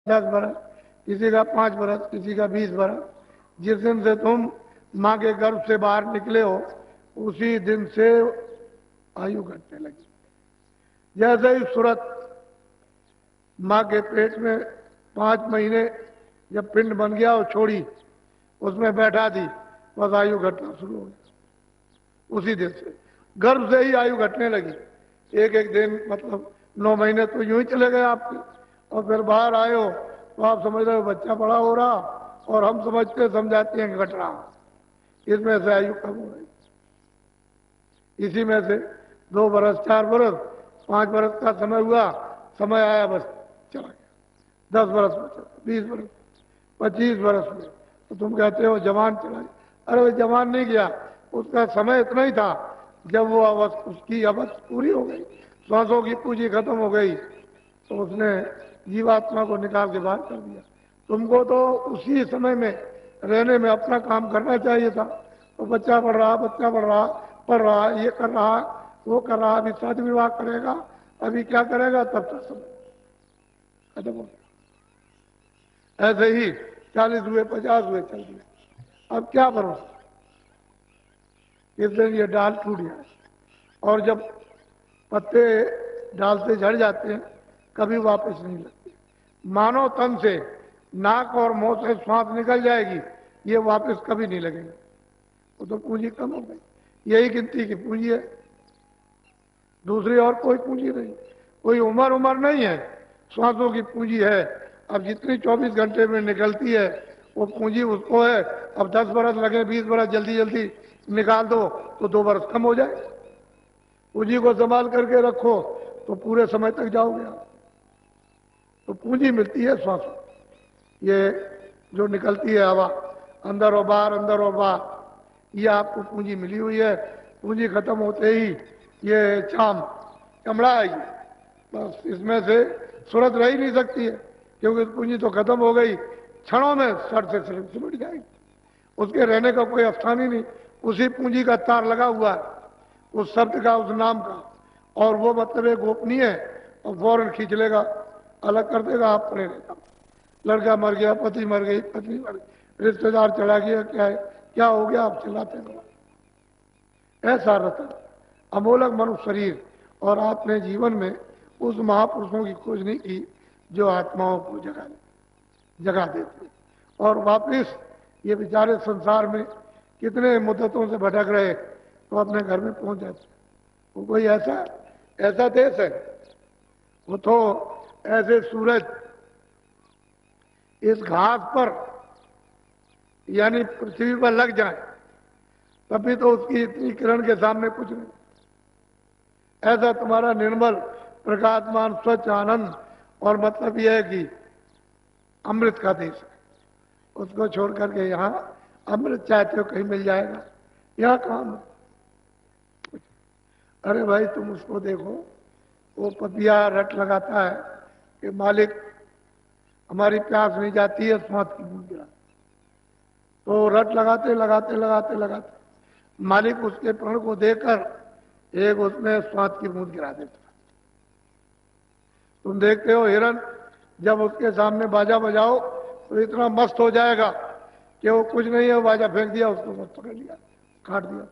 10 बरस, किसी का 5 बरस, किसी का 20 बरस। जिस दिन से तुम माँ के गर्भ से बाहर निकले हो उसी दिन से आयु घटने लगी। जैसे ही सूरत माँ के पेट में 5 महीने जब पिंड बन गया और छोड़ी, उसमें बैठा दी, बस आयु घटना शुरू हो गया। उसी दिन से गर्भ से ही आयु घटने लगी। एक एक दिन मतलब 9 महीने तो यूं ही चले गए आपके, और फिर बाहर आए हो तो आप समझ रहे हो बच्चा बड़ा हो रहा, और हम समझते समझाते हैं घट रहा। इसमें से आयु कम हो रही। इसी में से 2 बरस, 4 बरस, 5 बरस का समय हुआ, समय आया बस चला गया। 10 बरस में चला, 20 बरस, 25 बरस में, तो तुम कहते हो जवान चला। अरे वो जवान नहीं गया, उसका समय इतना ही था। जब वो उसकी अवस्था पूरी हो गई, श्वासों की पूंजी खत्म हो गई, तो उसने जीवात्मा को निकाल के बाहर कर दिया। तुमको तो उसी समय में रहने में अपना काम करना चाहिए था। तो बच्चा बढ़ रहा, बच्चा बढ़ रहा, पढ़ रहा, ये कर रहा, वो कर रहा, अभी शादी विवाह करेगा, अभी क्या करेगा, तब तक समय खत्म हो गया। ऐसे ही 40 हुए, 50 हुए, चल दिए। अब क्या भरोसा, इस दिन ये डाल टूट जाए। और जब पत्ते डाल से झड़ जाते हैं, कभी वापस नहीं लगते। मानव तन से नाक और मुंह से सांस निकल जाएगी, ये वापस कभी नहीं लगेगा। वो तो पूंजी कम हो गई। यही गिनती की पूंजी है, दूसरी और कोई पूंजी नहीं। कोई उम्र नहीं है, श्वासों की पूंजी है। अब जितनी 24 घंटे में निकलती है वो पूंजी उसको है। अब 10 बरस लगे, 20 बरस, जल्दी जल्दी निकाल दो तो 2 बरस कम हो जाए। पूंजी को संभाल करके रखो तो पूरे समय तक जाओगे आप। तो पूंजी मिलती है श्वासों, ये जो निकलती है हवा, अंदर और बाहर, अंदर और बाहर, ये आपको पूंजी मिली हुई है। पूंजी खत्म होते ही ये चाम चमड़ा आएगी, बस इसमें से सूरत रह ही नहीं सकती है, क्योंकि पूंजी तो खत्म हो गई। क्षणों में सर से सिमट जाएगी, उसके रहने का कोई स्थान ही नहीं। उसी पूंजी का तार लगा हुआ है, उस शब्द का, उस नाम का, और वो मतलब है गोपनीय है, और फौरन खींच लेगा, अलग कर देगा, आप पड़े रहेगा। लड़का मर गया, पति मर गई, पत्नी मर गई, रिश्तेदार चला गया, क्या है, क्या हो गया, आप चिल्लाते रहो। ऐसा रतन अमोलक मनुष्य शरीर, और आपने जीवन में उस महापुरुषों की खोज नहीं की जो आत्माओं को जगा देते, और वापिस ये बेचारे संसार में कितने मुद्दतों से भटक रहे तो अपने घर में पहुंच जाते। वो कोई ऐसा देश है, वो तो ऐसे सूरज इस घास पर यानी पृथ्वी पर लग जाए तभी तो उसकी इतनी किरण के सामने कुछ नहीं। ऐसा तुम्हारा निर्मल प्रकाशमान स्वच्छ आनंद, और मतलब यह है कि अमृत का देश है, उसको छोड़ करके यहाँ अमृत चाहते हो कहीं मिल जाएगा, यहाँ काम है। अरे भाई तुम उसको देखो, वो पपिया रट लगाता है कि मालिक हमारी प्यास नहीं जाती है, स्वाद की बूंद गिरा। तो रट लगाते लगाते लगाते लगाते मालिक उसके प्रण को देकर एक उसमें स्वाद की बूंद गिरा देता। तुम देखते हो हिरन जब उसके सामने बाजा बजाओ तो इतना मस्त हो जाएगा कि वो कुछ नहीं है, बाजा फेंक दिया, उसको बस पकड़ लिया, काट दिया।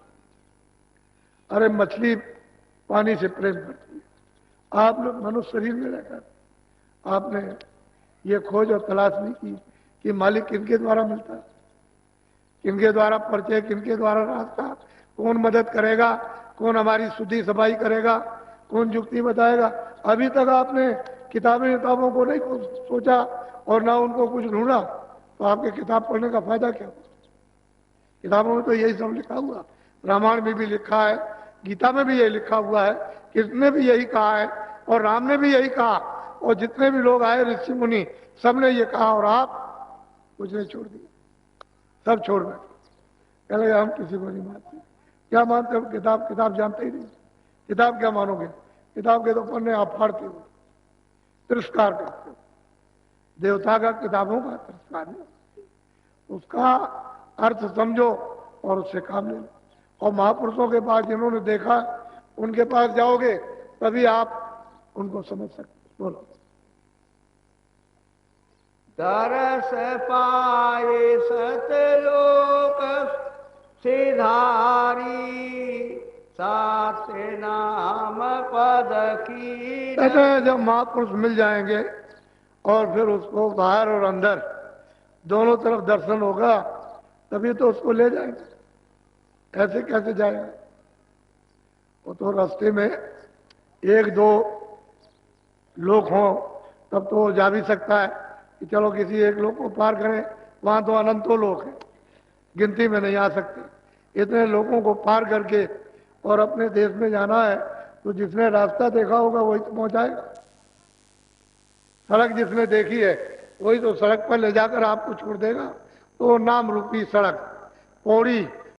अरे मछली पानी से प्रेम करती है। आप लोग मनुष्य शरीर में रहकर आपने ये खोज और तलाश नहीं की कि मालिक किनके द्वारा मिलता है, किनके द्वारा परिचय, किनके द्वारा रास्ता, कौन मदद करेगा, कौन हमारी शुद्धि सफाई करेगा, कौन युक्ति बताएगा। अभी तक आपने किताबों को नहीं सोचा और ना उनको कुछ ढूंढा, तो आपके किताब पढ़ने का फायदा क्या? किताबों में तो यही सब लिखा हुआ, रामायण में भी लिखा है, गीता में भी यही लिखा हुआ है, कृष्ण ने भी यही कहा है, और राम ने भी यही कहा, और जितने भी लोग आए ऋषि मुनि सबने ये कहा, और आप कुछ नहीं छोड़ दिया, सब छोड़ बैठे। कह लगे हम किसी को नहीं मानते। क्या मानते हो? किताब जानते ही नहीं। किताब क्या मानोगे? किताब के तो पन्ने आप फाड़ते हो, तिरस्कार करते हो। देवता का किताबों का तिरस्कार नहीं, उसका अर्थ समझो और उससे काम ले लो। और महापुरुषों के पास जिन्होंने देखा उनके पास जाओगे तभी आप उनको समझ सकते। बोलो। तरस पाए सतलोक सिधारी, साथ नाम पद की। कहते हैं जब महापुरुष मिल जाएंगे और फिर उसको बाहर और अंदर दोनों तरफ दर्शन होगा, तभी तो उसको ले जाएंगे। ऐसे कैसे जाएगा? वो तो रास्ते में एक दो लोग हों तब तो वो जा भी सकता है कि चलो किसी एक लोग को पार करें। वहां तो अनंतों लोग हैं, गिनती में नहीं आ सकते। इतने लोगों को पार करके और अपने देश में जाना है तो जिसने रास्ता देखा होगा वही तो पहुंचाएगा। सड़क जिसने देखी है वही तो सड़क पर ले जाकर आपको छोड़ देगा। तो नाम रूपी सड़क, पौड़ी